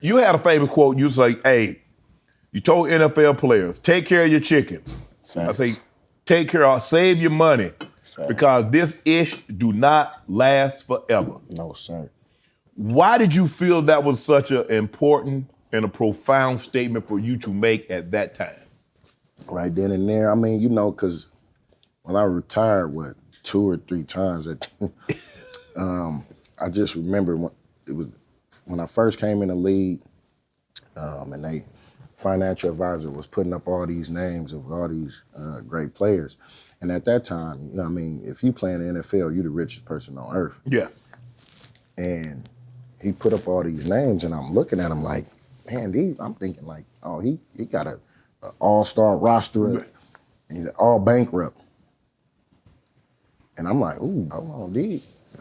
You had a famous quote. You say, hey, you told NFL players, take care of your chickens. Facts. I say, take care of, save your money. Facts. Because this ish do not last forever. No, sir. Why did you feel that was such an important and a profound statement for you to make at that time? Right then and there. I mean, you know, because when I retired, 2 or 3 times, I just remember when I first came in the league, and they financial advisor was putting up all these names of all these great players. And at that time, you know what I mean, if you play in the NFL, you're the richest person on earth. Yeah. And he put up all these names, and I'm looking at him like, man, I'm thinking like, oh, he got an all-star roster, and he's all bankrupt. And I'm like, ooh, hold on,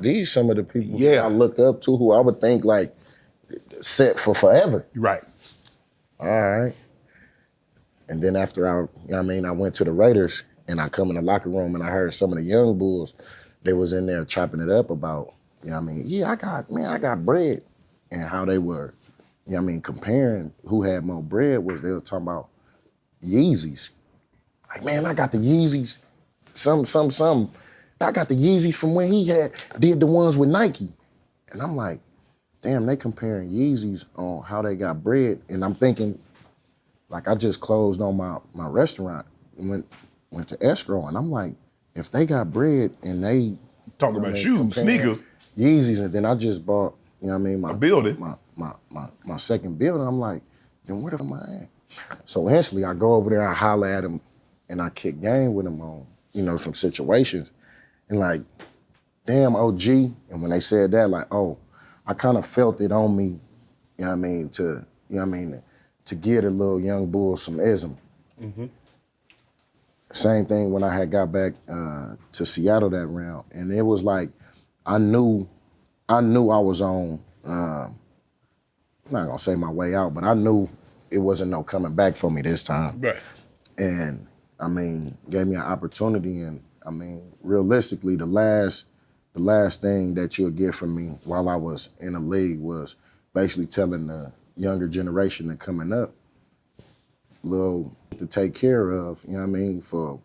these some of the people I look up to who I would think like set for forever. Right. All right. And then after I went to the Raiders and I come in the locker room and I heard some of the young bulls, they was in there chopping it up about, I got bread. And how they were, comparing who had more bread was they were talking about Yeezys. Like, man, I got the Yeezys, some. I got the Yeezys from when he did the ones with Nike. And I'm like, damn, they comparing Yeezys on how they got bread. And I'm thinking, like I just closed on my restaurant and went to escrow. And I'm like, if they got bread and they talking about shoes, sneakers, Yeezys, and then I just bought, my building, my second building. I'm like, then where the fuck am I at? So instantly I go over there, I holler at him, and I kick game with him on, some situations. And like, damn, OG. And when they said that, like, oh, I kind of felt it on me, to give the little young bull some ism. Mm-hmm. Same thing when I had got back to Seattle that round. And it was like, I knew I was on, I'm not gonna say my way out, but I knew it wasn't no coming back for me this time. Right. And gave me an opportunity, and realistically, the last thing that you'll get from me while I was in the league was basically telling the younger generation that coming up, little to take care of, for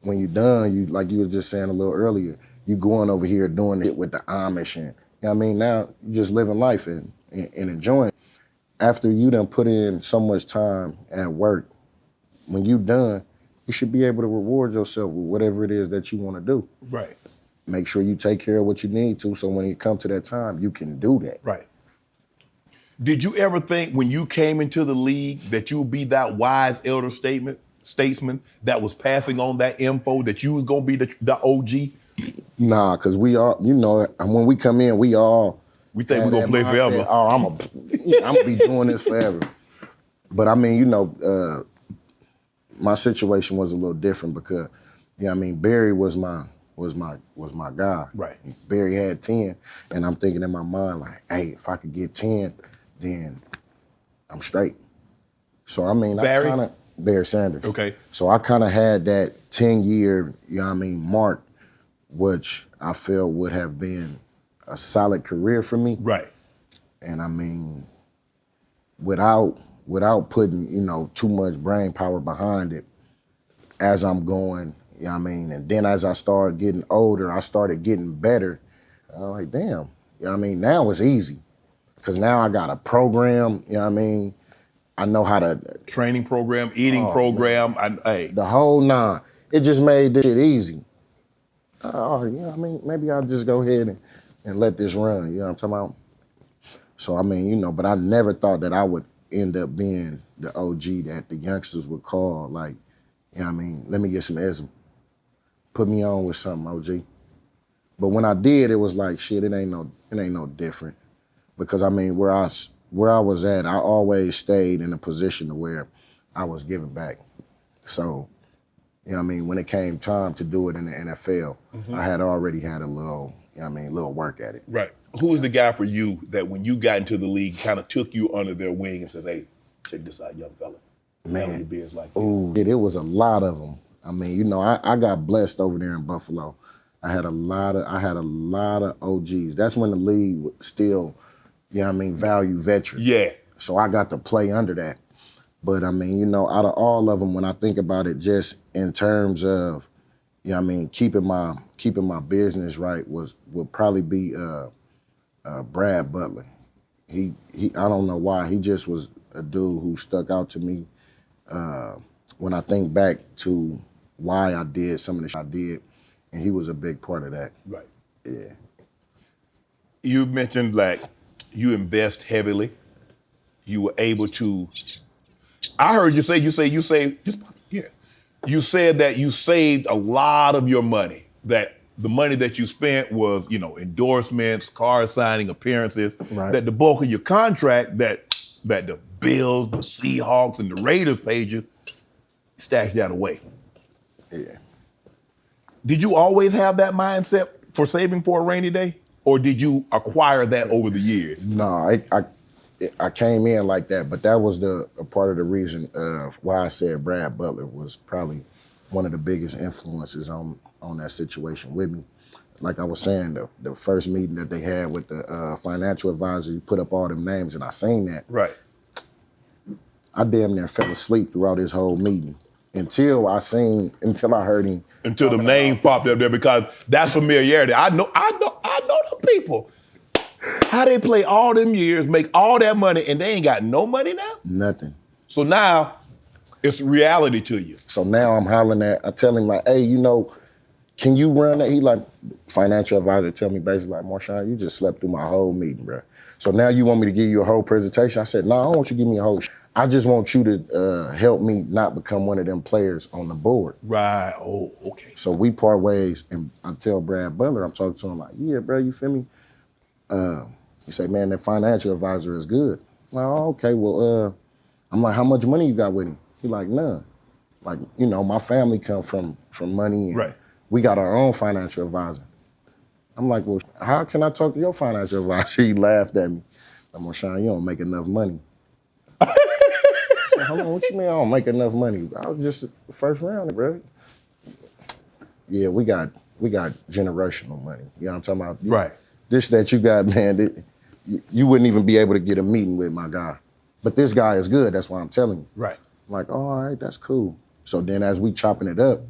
when you're done, you like you were just saying a little earlier, you going over here doing it with the Amish and, now you just living life and enjoying. After you done put in so much time at work, when you done, you should be able to reward yourself with whatever it is that you want to do. Right. Make sure you take care of what you need to, so when you come to that time, you can do that. Right. Did you ever think when you came into the league that you would be that wise elder statesman that was passing on that info, that you was gonna be the OG? Nah, because we all, when we come in, we think we're gonna play forever. Oh, I'm gonna be doing this forever. But my situation was a little different because, Barry was my guy. Right. Barry had 10, and I'm thinking in my mind like, hey, if I could get 10, then I'm straight. So Barry Sanders. Okay. So I kind of had that 10-year, mark, which I felt would have been a solid career for me. Right. And without putting, too much brain power behind it as I'm going, and then as I started getting older, I started getting better. I was like, damn, now it's easy. Because now I got a program, I know how to... Training program, eating program, the whole nine. It just made this shit easy. Maybe I'll just go ahead and let this run, you know what I'm talking about? So, but I never thought that I would end up being the OG that the youngsters would call, like, let me get some ism. Put me on with something, OG. But when I did, it was like, shit, it ain't no different. Because where I was at, I always stayed in a position to where I was giving back. So, when it came time to do it in the NFL, I had already had a little, little work at it. Right. Who was the guy for you that when you got into the league kind of took you under their wing and said, hey, check this out, young fella. Man, your biz like ooh, it was a lot of them. I got blessed over there in Buffalo. I had a lot of OGs. That's when the league would still, value veterans. Yeah. So I got to play under that. But I mean, you know, out of all of them, when I think about it, just in terms of, you know what I mean, keeping my business right would probably be Brad Butler. He I don't know why, he just was a dude who stuck out to me when I think back to why I did some of the shit I did, and he was a big part of that. Right. Yeah. You mentioned like you invest heavily. You were able to. I heard you say you saved. Yeah. You said that you saved a lot of your money. That the money that you spent was, you know, endorsements, card signing, appearances. Right. That the bulk of your contract, that the Bills, the Seahawks, and the Raiders paid you, stashed that away. Yeah. Did you always have that mindset for saving for a rainy day, or did you acquire that over the years? No, I came in like that, but that was a part of the reason of why I said Brad Butler was probably one of the biggest influences on that situation with me. Like I was saying, the first meeting that they had with the financial advisor, you put up all them names, and I seen that. Right. I damn near fell asleep throughout his whole meeting until I heard him. Until the name popped up there, because that's familiarity. I know the people. How they play all them years, make all that money, and they ain't got no money now? Nothing. So now it's reality to you. So now I tell him like, hey, you know, can you run that? He like, financial advisor tell me basically like, Marshawn, you just slept through my whole meeting, bro. So now you want me to give you a whole presentation? I said, no, I don't want you to give me a whole I just want you to help me not become one of them players on the board. Right. Oh, okay. So we part ways, and I tell Brad Butler, I'm talking to him like, yeah, bro, you feel me? He said, man, that financial advisor is good. Well, okay, well, I'm like, how much money you got with him? He like, none. Like, you know, my family come from money, and right. We got our own financial advisor. I'm like, well, how can I talk to your financial advisor? He laughed at me. I'm like, Marshawn, you don't make enough money. I said, hold on, what you mean I don't make enough money? I was just the first round, bro. Yeah, we got generational money. You know what I'm talking about? Right. This that you got, man, you wouldn't even be able to get a meeting with my guy. But this guy is good, that's why I'm telling you. Right. I'm like, oh, all right, that's cool. So then as we chopping it up,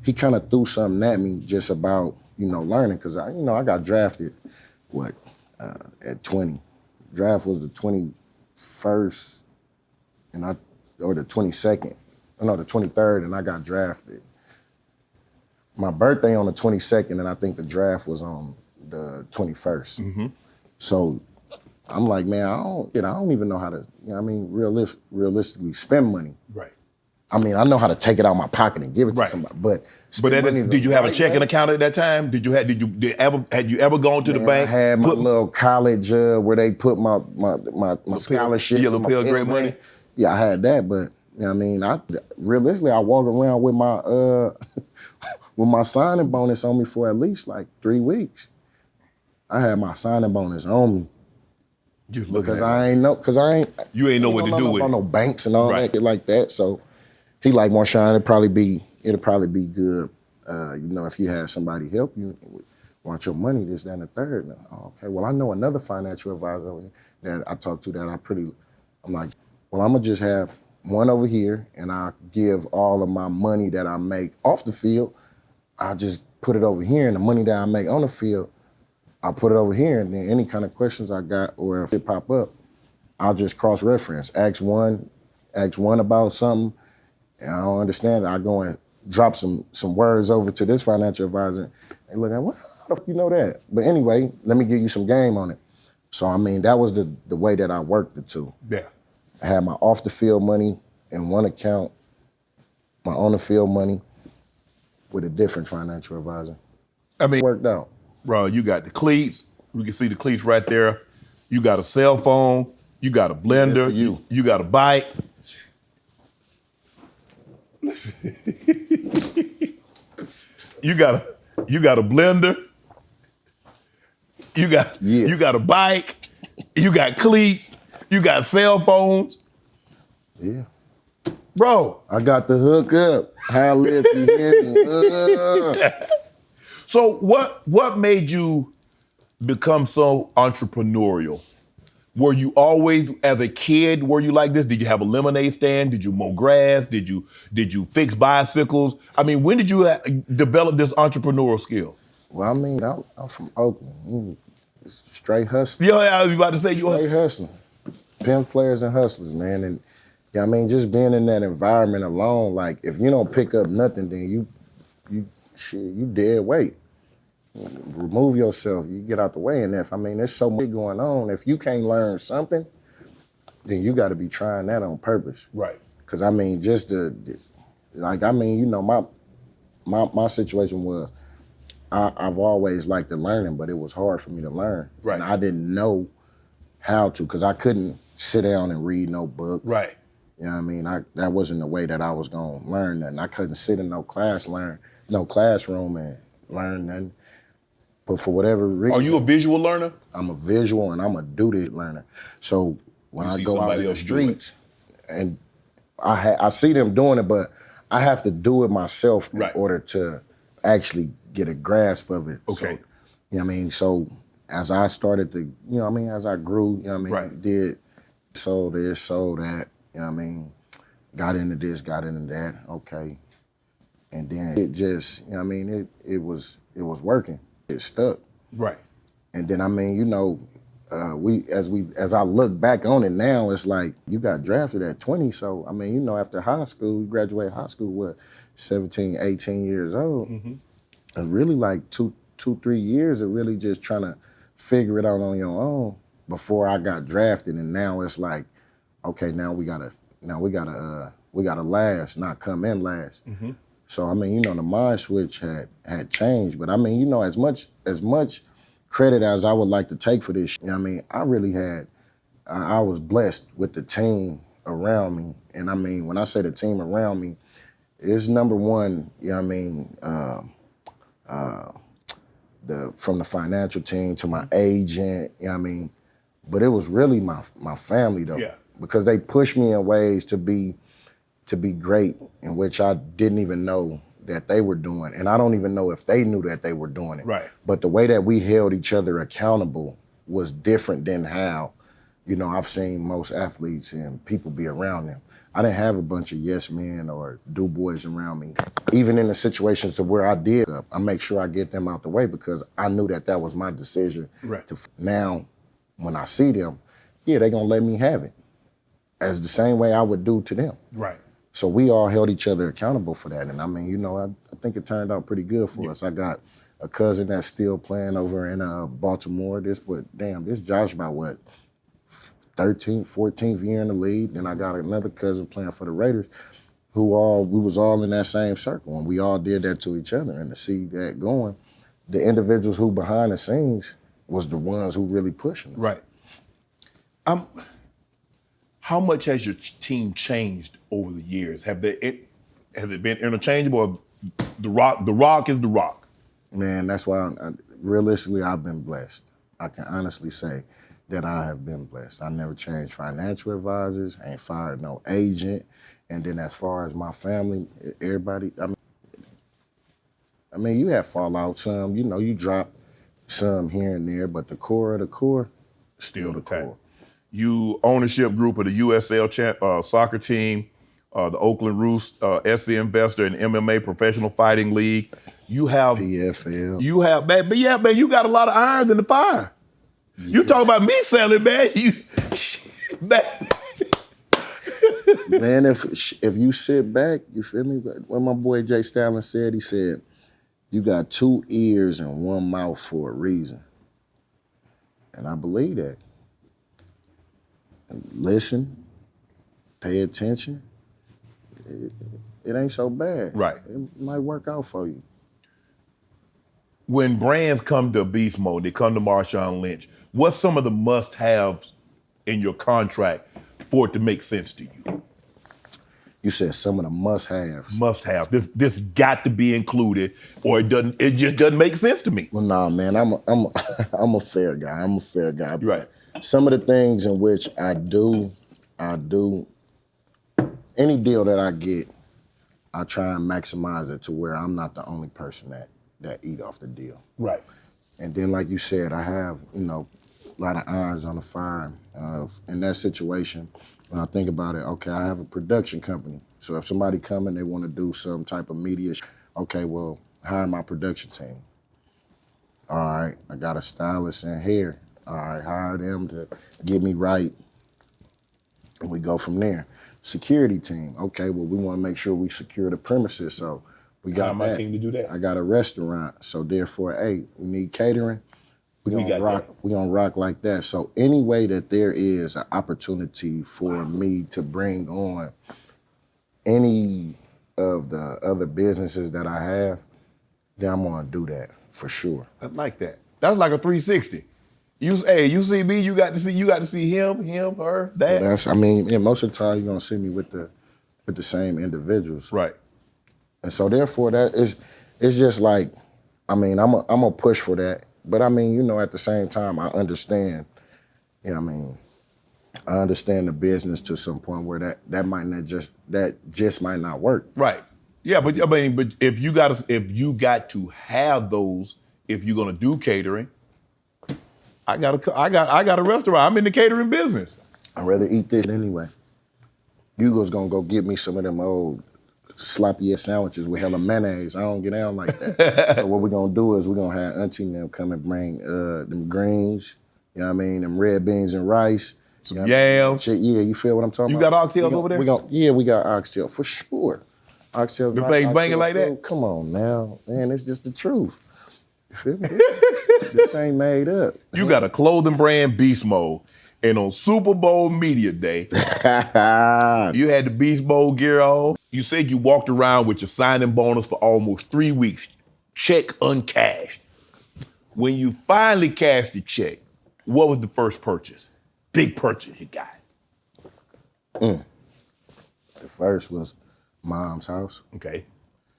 he kind of threw something at me just about, you know, learning, because I got drafted, at 20. Draft was the 21st, or the 22nd, no, the 23rd, and I got drafted. My birthday on the 22nd, and I think the draft was on the 21st. Mm-hmm. So I'm like, man, I don't even know how to, realistically spend money. Right. I mean, I know how to take it out of my pocket and give it to Right. somebody, but did you have a checking account at that time? Had you ever gone to the bank? I had my little college where they put my scholarship. Your little Pell Grant money? Yeah, I had that, but you know what I mean, realistically, I walk around with my with my signing bonus on me for at least like 3 weeks. I had my signing bonus on me. Because I ain't know what to do with it. No banks and all that like that. So he like, Marshawn, it'd probably be good, if you had somebody help you, want your money, this, that, and the third. Okay, well, I know another financial advisor that I talked to that I'm like, well, I'm gonna just have one over here, and I give all of my money that I make off the field, I just put it over here, and the money that I make on the field, I'll put it over here, and then any kind of questions I got, or if it pop up, I'll just cross-reference. Ask one about something, and I don't understand it. I go and drop some words over to this financial advisor, and look at, well, how the fuck you know that? But anyway, let me give you some game on it. So, I mean, that was the way that I worked the two. Yeah. I had my off-the-field money in one account, my on-the-field money with a different financial advisor. I mean, it worked out. Bro, you got the cleats. We can see the cleats right there. You got a cell phone. You got a blender. You got a bike. You got a blender. You got a bike. You got cleats. You got cell phones. Yeah. Bro. I got the hook up. High lift. So what made you become so entrepreneurial Were you always, as a kid, were you like this? Did you have a lemonade stand? Did you mow grass? Did you fix bicycles? I mean, when did you develop this entrepreneurial skill? Well, I mean, I'm from Oakland. Straight hustling. Yeah, I was about to say you. Straight hustling. Pimp players and hustlers, man. And yeah, I mean, just being in that environment alone, like if you don't pick up nothing, then you dead weight. Remove yourself, you get out the way. And there's so much going on. If you can't learn something, then you got to be trying that on purpose. Right. Because my situation was I've always liked the learning, but it was hard for me to learn. Right. And I didn't know how to, because I couldn't sit down and read no book. Right. You know what I mean? That wasn't the way that I was gonna learn nothing. I couldn't sit in no classroom and learn nothing. But for whatever reason, Are you a visual learner? I'm a visual and I'm a do-it learner. So when I go out in the streets and I see them doing it, but I have to do it myself in order to actually get a grasp of it. Okay. So, you know what I mean? So as I started to, as I grew, did sold this, sold that, got into this, got into that, okay. And then it just, it was working. It stuck. Right. And then as I look back on it now, it's like you got drafted at 20. So after high school, you graduate high school, 17, 18 years old. Mm-hmm. And really like two, 3 years of really just trying to figure it out on your own before I got drafted. And now it's like, okay, now we gotta last, not come in last. Mm-hmm. So the mind switch had changed. But as much credit as I would like to take for this, I really had, I was blessed with the team around me. And when I say the team around me, it's number one, from the financial team to my agent, but it was really my family though. Yeah. Because they pushed me in ways to be great, in which I didn't even know that they were doing. And I don't even know if they knew that they were doing it. Right. But the way that we held each other accountable was different than how, I've seen most athletes and people be around them. I didn't have a bunch of yes men or do boys around me. Even in the situations to where I did, I make sure I get them out the way because I knew that was my decision. Right. Now, when I see them, they're gonna let me have it as the same way I would do to them. Right. So we all held each other accountable for that. And I think it turned out pretty good for us. I got a cousin that's still playing over in Baltimore. This Josh about 13th, 14th year in the league. Then I got another cousin playing for the Raiders we was all in that same circle and we all did that to each other. And to see that going, the individuals who behind the scenes was the ones who really pushing us. Right. How much has your team changed over the years? Has it been interchangeable? Or the Rock is the Rock? Man, that's why realistically I've been blessed. I can honestly say that I have been blessed. I never changed financial advisors, ain't fired no agent. And then as far as my family, everybody, you have fallout some, you drop some here and there, but the core of the core, still the core. You ownership group of the USL soccer team, the Oakland Roost, SC Investor and MMA Professional Fighting League. You have PFL. You have, man, you got a lot of irons in the fire. Yeah. You talk about me selling, man. Man, if you sit back, you feel me? When my boy Jay Stalin said, he said, you got 2 ears and 1 mouth for a reason. And I believe that. And listen, pay attention. It ain't so bad. Right. It might work out for you. When brands come to beast mode, they come to Marshawn Lynch, what's some of the must-haves in your contract for it to make sense to you? You said some of the must-haves. Must-have. This got to be included, or it just doesn't make sense to me. Well, nah, man, I'm a fair guy. I'm a fair guy. Right. Some of the things in which I do, any deal that I get, I try and maximize it to where I'm not the only person that eat off the deal. Right. And then, like you said, I have, a lot of irons on the fire. In that situation, when I think about it, okay, I have a production company. So if somebody come and they want to do some type of media, okay, well, hire my production team. All right, I got a stylist and hair. All right, hire them to get me right. And we go from there. Security team. Okay, well, we want to make sure we secure the premises. So we got my that. team to do that. I got a restaurant. So therefore, hey, we need catering. We're gonna rock like that. So any way that there is an opportunity for me to bring on any of the other businesses that I have, then I'm gonna do that for sure. I like that. That's like a 360. You see me, you got to see him, her, that. And most of the time you're gonna see me with the same individuals. Right. And so therefore it's just like, I'm gonna push for that. But at the same time, I understand, I understand the business to some point where that just might not work. Right. Yeah, but if you got to have those, if you're gonna do catering, I got a restaurant. I'm in the catering business. I'd rather eat this anyway. Hugo's gonna go get me some of them old sloppy ass sandwiches with hella mayonnaise. I don't get down like that. So what we're gonna do is we're gonna have Auntie and them come and bring them greens, them red beans and rice. Some yam. Yeah, you feel what I'm talking about? You got oxtails over there? We got oxtail for sure. Oxtails. The place banging like that? Come on now, man, it's just the truth. You feel me? This ain't made up. You got a clothing brand, Beast Mode. And on Super Bowl Media Day, you had the Beast Mode gear on. You said you walked around with your signing bonus for almost 3 weeks, check uncashed. When you finally cashed the check, what was the first purchase? Big purchase you got. The first was mom's house. Okay.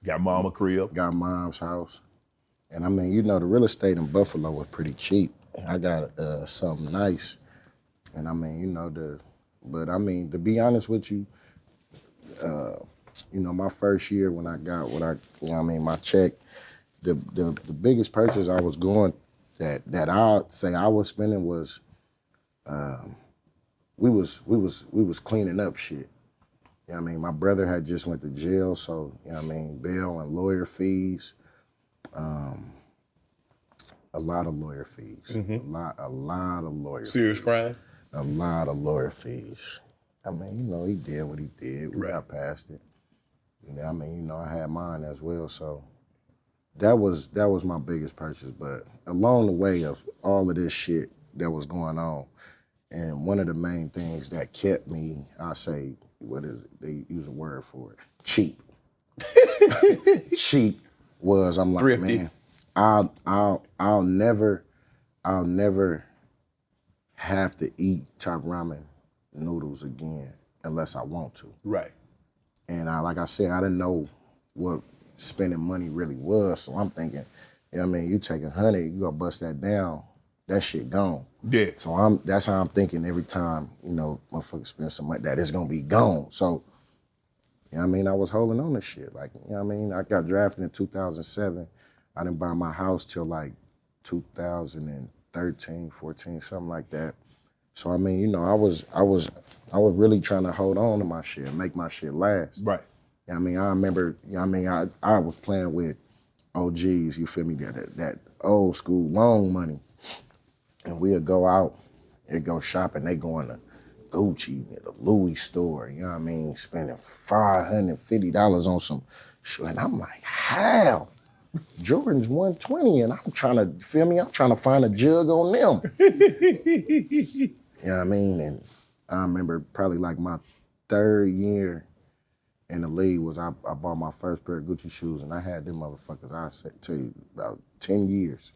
Got mom a crib. Got mom's house. And the real estate in Buffalo was pretty cheap. I got something nice. And to be honest with you, my first year when I got my check, the biggest purchase I was going that I'd say I was spending was, we was cleaning up shit. My brother had just went to jail, so bail and lawyer fees, a lot of lawyer fees, a lot of lawyer Serious fees. crime? A lot of lawyer fees. He did what he did. We got past it. I had mine as well. So that was my biggest purchase. But along the way of all of this shit that was going on, and one of the main things that kept me, I say, what is it? They use a word for it. Cheap. Cheap was, I'm like, thrifty. Man, I'll never have to eat top ramen noodles again unless I want to. Right. And like I said, I didn't know what spending money really was. So I'm thinking, you take 100, you go bust that down, that shit gone. Yeah. So that's how I'm thinking every time, motherfucker spend something like that, it's gonna be gone. So, I was holding on to shit. Like, I got drafted in 2007. I didn't buy my house till like 2013, 14, something like that. So I was really trying to hold on to my shit and make my shit last. Right. I remember, I was playing with OGs, you feel me, that old school long money. And we'd go out and go shopping. They going to Gucci, the Louis store, spending $550 on some shit. And I'm like, how? Jordan's 120 and I'm trying to find a jug on them. And I remember probably like my third year in the league was I bought my first pair of Gucci shoes and I had them motherfuckers, I said to you, about 10 years.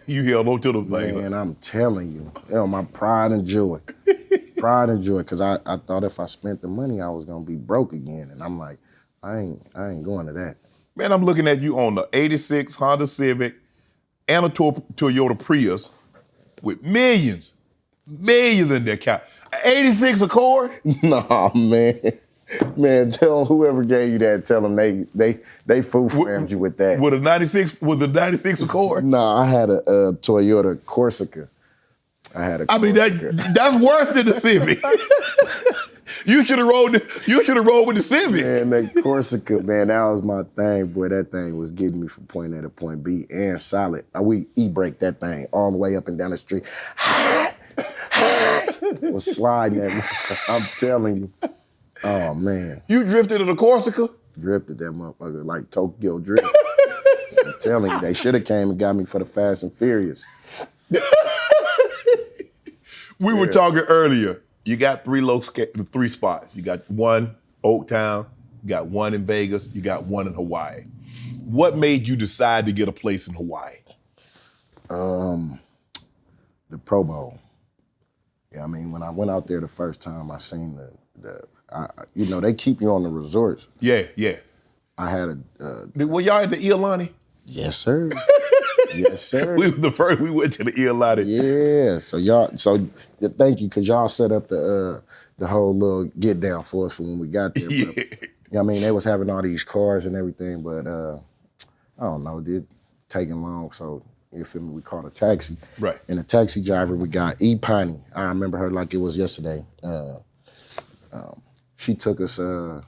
You held on to them things. Man, I'm telling you, my pride and joy. Because I thought if I spent the money, I was gonna be broke again. And I'm like, I ain't going to that. Man, I'm looking at you on the 86 Honda Civic and a Toyota Prius with millions in their account. 86 Accord? Nah, man. Man, tell whoever gave you that, tell them they foo-flammed you with that. With the 96 Accord? Nah, I had a Toyota Corsica. I had a I mean, Corsica. that's worse than the Civic. You should have rolled with the Civic. Man, that Corsica, man, that was my thing. Boy, that thing was getting me from point A to point B and solid. We e-brake that thing all the way up and down the street. Was sliding at me. I'm telling you. Oh, man. You drifted in a Corsica? Drifted that motherfucker like Tokyo Drift. I'm telling you, they should have came and got me for the Fast and Furious. We were talking earlier. You got three spots. You got one Oaktown, you got one in Vegas, you got one in Hawaii. What made you decide to get a place in Hawaii? The Pro Bowl. Yeah, I mean, when I went out there the first time, I seen they keep you on the resorts. Yeah. I had Were y'all at the Iolani? Yes, sir. Yes, sir. We were the first. We went to the Iolani. Yeah. So thank you, because y'all set up the whole little get down for us for when we got there. Yeah. But, I mean, they was having all these cars and everything, but I don't know, it taking long. So you feel me? We called a taxi. Right. And the taxi driver, we got E. Piney. I remember her like it was yesterday. She took us, to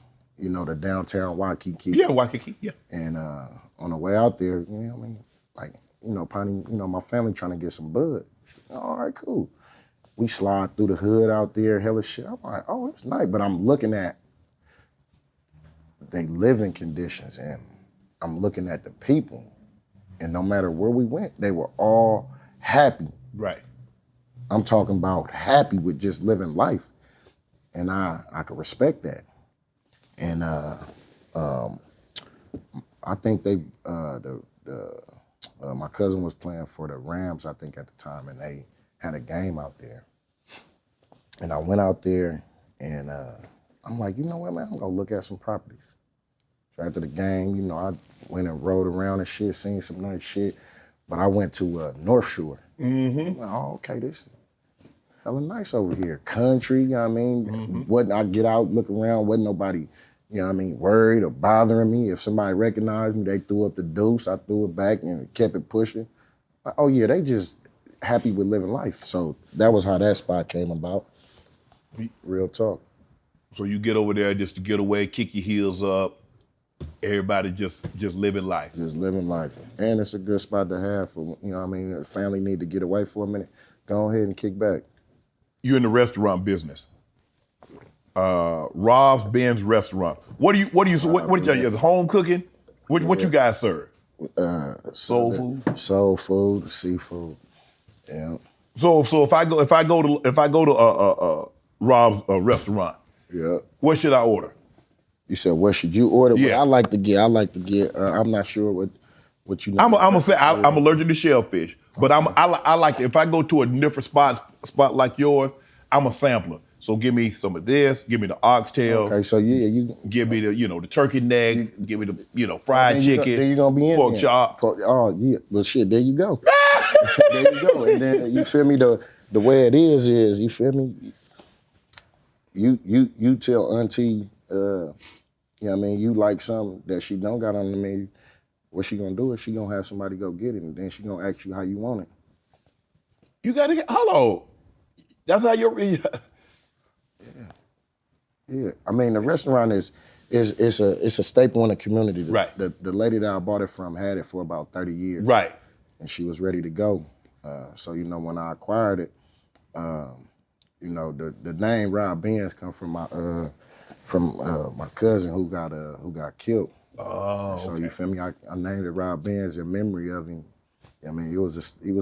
downtown Waikiki. Yeah, Waikiki. Yeah. And on the way out there, Piney, my family trying to get some bud. All right, cool. We slide through the hood out there, hella shit. I'm like, oh, it's nice. But I'm looking at they living conditions, and I'm looking at the people. And no matter where we went, they were all happy. Right. I'm talking about happy with just living life. And I could respect that. And I think my cousin was playing for the Rams, I think, at the time, and they had a game out there. And I went out there, and I'm like, you know what, man, I'm gonna look at some properties. So after the game, I went and rode around and shit, seen some nice shit. But I went to North Shore. Mm-hmm. I'm like, oh, okay, this is hella nice over here. Country, you know what I mean? Mm-hmm. I get out, look around, wasn't nobody, worried or bothering me. If somebody recognized me, they threw up the deuce, I threw it back and kept it pushing. Like, oh yeah, they just happy with living life. So that was how that spot came about. Real talk. So you get over there just to get away, kick your heels up, everybody just living life. Just living life. And it's a good spot to have for, the family need to get away for a minute. Go ahead and kick back. You're in the restaurant business. Rob's Ben's Restaurant. What is home cooking? What you guys serve? Soul food? Soul food, seafood. Yeah. So if I go to Rob's restaurant, yeah, what should I order? You said what should you order? Yeah. What I like to get. I'm not sure what you know. I'm gonna say I'm allergic to shellfish, but I like if I go to a different spot like yours, I'm a sampler. So give me some of this, give me the oxtail. Okay, so yeah, you give me the turkey neck, give me the fried chicken. Then you gonna be in pork chop. Oh yeah, well shit, there you go. There you go. And then you feel me, the way it is you feel me? You tell auntie you like something that she don't got on the menu, what she gonna do is she gonna have somebody go get it, and then she gonna ask you how you want it. You gotta get hello. That's how you're. Yeah. I mean, the restaurant is a staple in the community. Right. The lady that I bought it from had it for about 30 years. Right. And she was ready to go. So when I acquired it, the name Rob Benz come from my cousin who got killed. Oh. So okay. you feel me? I named it Rob Benz in memory of him. I mean, he was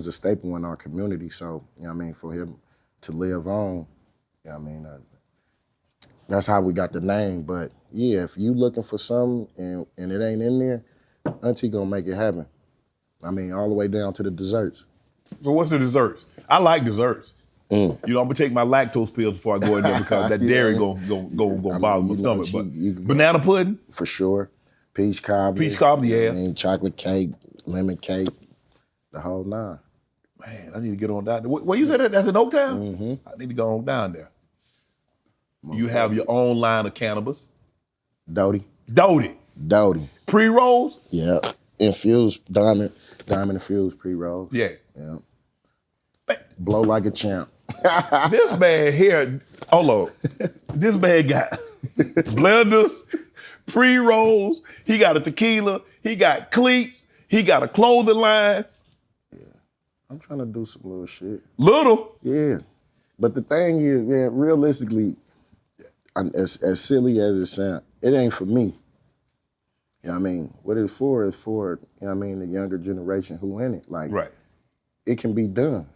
a staple in our community. So for him to live on, that's how we got the name. But yeah, if you looking for something and it ain't in there, auntie gonna make it happen. I mean, all the way down to the desserts. So what's the desserts? I like desserts. I'm gonna take my lactose pills before I go in there because that dairy gonna bother my stomach. But banana pudding? For sure. Peach cobbler. Peach cobbler, yeah. Chocolate cake, lemon cake, the whole nine. Man, I need to get on down there. Where you said that? That's in Oaktown? Mm-hmm. I need to go on down there. You have your own line of cannabis. Doty. Pre-rolls? Yeah. Infused, diamond infused pre-rolls. Yeah. Yeah. Blow like a champ. This man here, hold on. This man got blenders, pre-rolls, he got a tequila, he got cleats, he got a clothing line. I'm trying to do some little shit. Little? Yeah. But the thing is, man, realistically, as silly as it sounds, it ain't for me. You know what I mean? What it's for is for, you know what I mean, the younger generation who in it. Like, Right. it can be done.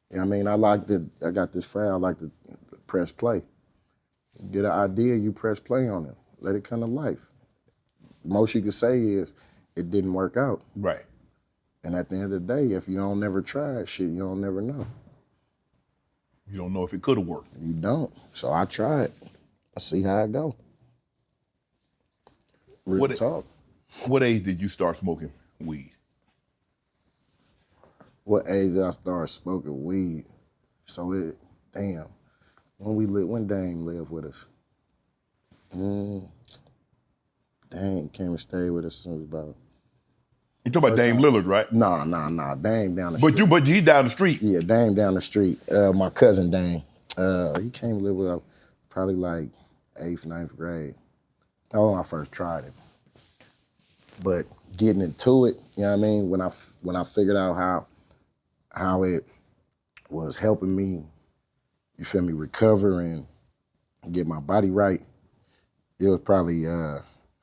You know what I mean? I got this phrase, I like to press play. You get an idea, you press play on it. Let it come to life. Most you can say is, it didn't work out. Right. And at the end of the day, if you don't never try shit, you don't never know. You don't know if it could have worked. You don't. So I tried. I see how it go. Real talk. What age did you start smoking weed? What age did I start smoking weed? So when Dame lived with us? Dame came and stayed with us since about. You talking about Dame Lillard, right? Nah. Dame down the street. But he down the street. Yeah, Dame down the street. My cousin Dame. He came to live with us probably like 8th, 9th grade. That was when I first tried it. But getting into it, you know what I mean? When I figured out how it was helping me, you feel me, recover and get my body right, it was probably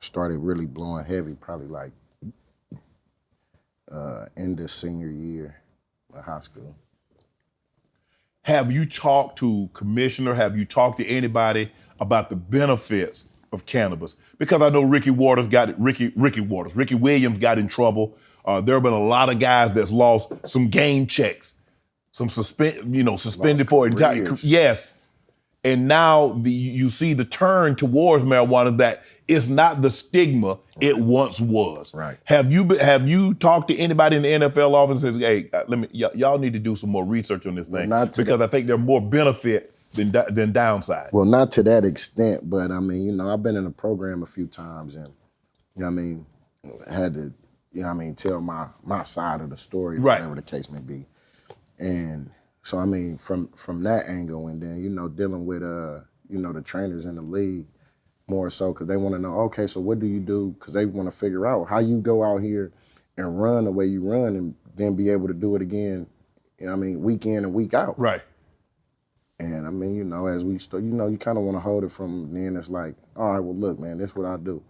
started really blowing heavy, probably like end of senior year of high school. Have you talked to commissioner? Have you talked to anybody about the benefits of cannabis? Because I know Ricky Williams got in trouble. There have been a lot of guys that's lost some game checks, some suspended for entire. Yes. And now you see the turn towards marijuana that it's not the stigma it once was. Right. Have you talked to anybody in the NFL office and says, hey, y'all need to do some more research on this thing? Because I think there's more benefit than downside. Well, not to that extent, but I mean, I've been in a program a few times and, had to, tell my side of the story, right, whatever the case may be. And so, from that angle and then, dealing with, the trainers in the league more so because they want to know, okay, so what do you do? Because they want to figure out how you go out here and run the way you run and then be able to do it again, week in and week out. Right. And as we start, you kind of want to hold it from then. It's like, all right, well, look, man, this is what I do.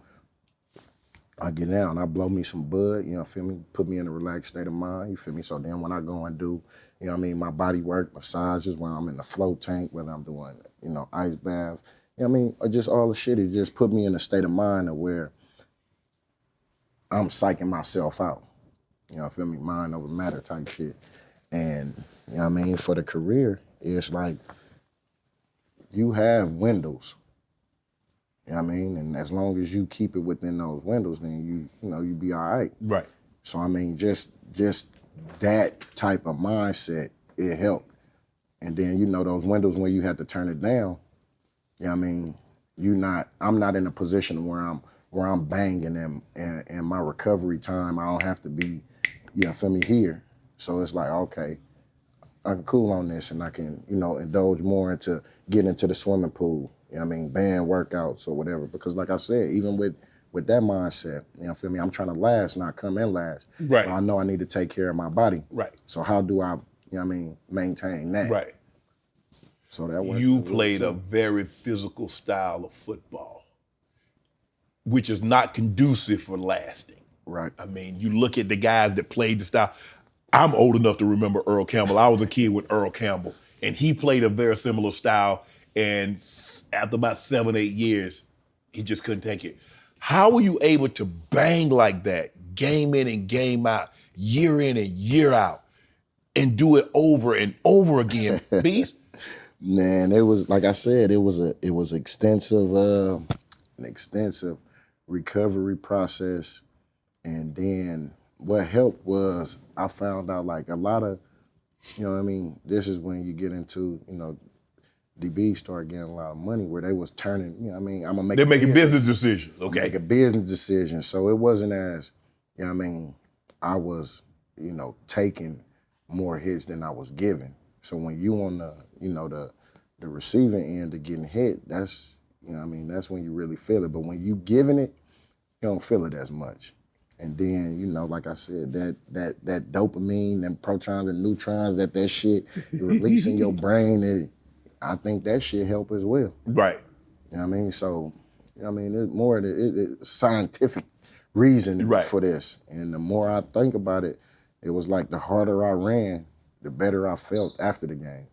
I get down, I blow me some bud, feel me? Put me in a relaxed state of mind, you feel me? So then when I go and do, my body work, massages, when I'm in the float tank, whether I'm doing, ice bath, or just all the shit, it just put me in a state of mind of where I'm psyching myself out. Feel me? Mind over matter type shit. And, for the career, it's like you have windows. And as long as you keep it within those windows, then you be all right. Right. So just that type of mindset, it helped. And then those windows when you have to turn it down, I'm not in a position where I'm banging and my recovery time, I don't have to be, here. So it's like, okay, I can cool on this and I can, indulge more into getting into the swimming pool, band workouts or whatever. Because like I said, even with that mindset, I'm trying to last, not come in last. Right. I know I need to take care of my body. Right. So how do I, maintain that? Right. So that worked. You played a very physical style of football, which is not conducive for lasting. Right. You look at the guys that played the style. I'm old enough to remember Earl Campbell. I was a kid with Earl Campbell, and he played a very similar style. And after about 7, 8 years, he just couldn't take it. How were you able to bang like that, game in and game out, year in and year out, and do it over and over again, Beast? Man, it was like I said, it was extensive, an extensive recovery process, and then what helped was I found out like a lot of, this is when you get into, DB started getting a lot of money where they was turning, I'm gonna make. They're making business decisions, okay? Make a business decision, so it wasn't as, I was, taking more hits than I was giving. So when you on the, the receiving end of getting hit, that's, that's when you really feel it. But when you giving it, you don't feel it as much. And then, like I said, that dopamine, them protons and neutrons, that shit you release in your brain, I think that shit help as well. Right. You know what I mean? So, it's more the scientific reason for this. And the more I think about it, it was like the harder I ran, the better I felt after the game.